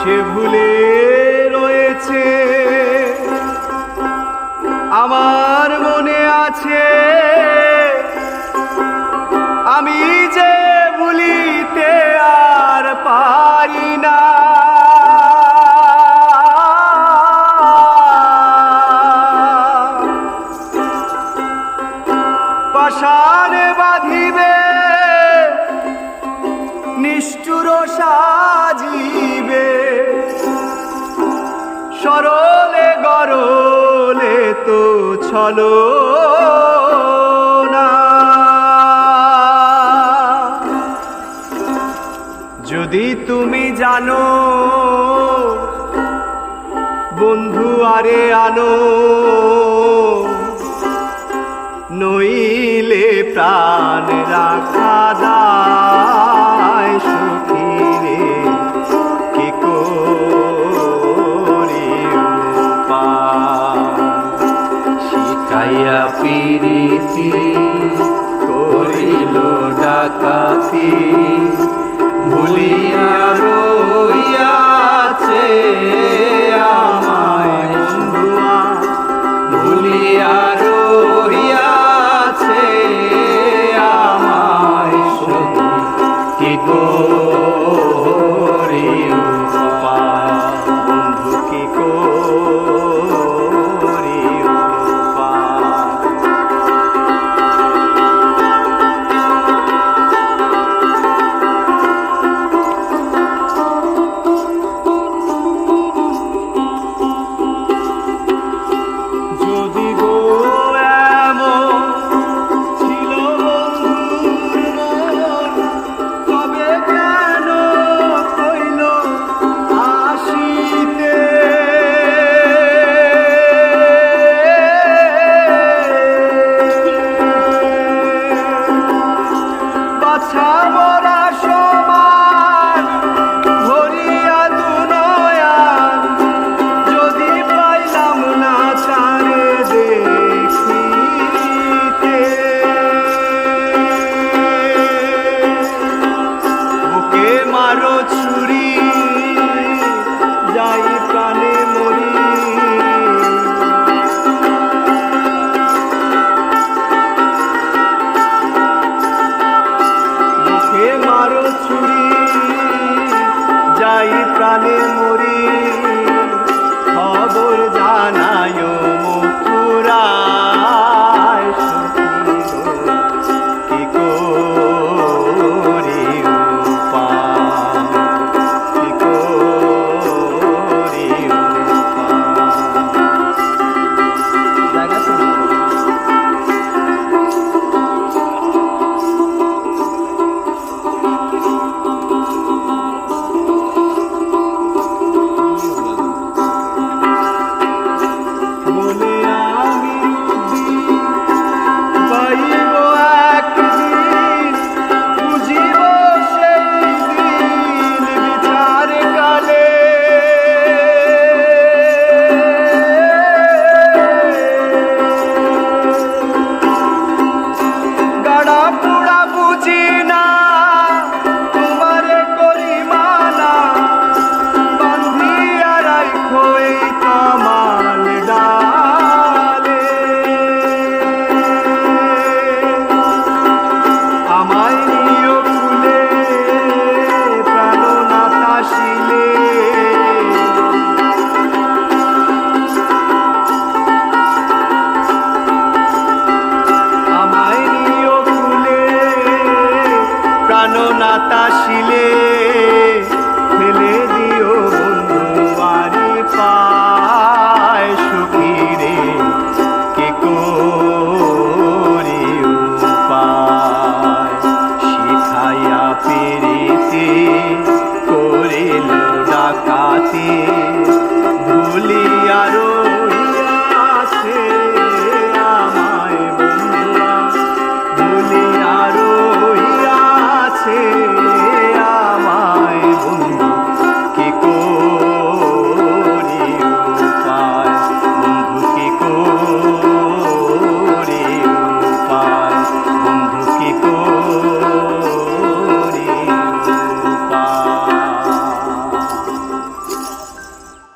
সে ভুলে রয়েছে। আমার মনে আছে আমি যে ভুলিতে আর পারি না। পাষাণে বাঁধিবে নিষ্ঠুর সাজিবে, সরলে গরলে তো ছলো না। যদি তুমি জানো বন্ধু আরে আনো, নইলে প্রাণ রাখা দায় সখী রে, কি করি উপায়। শিখাইয়া প্রীতি করিল ডাকাতি, ভুলিয়া রইয়াছে আমায় বন্ধুয়া, ভুলিয়া রইয়াছে আমায় সখী, কি করি উপায়। বন্ধু কি করি উপায়। যদি গো এমন ছিল বন্ধুর মন, তবে কেন কইল আসিতে। বাছা মরা সমান ভরিয়া দুনয়ান, যদি পাইলাম না তারে দেখিতে। বুকে মারো ছুরি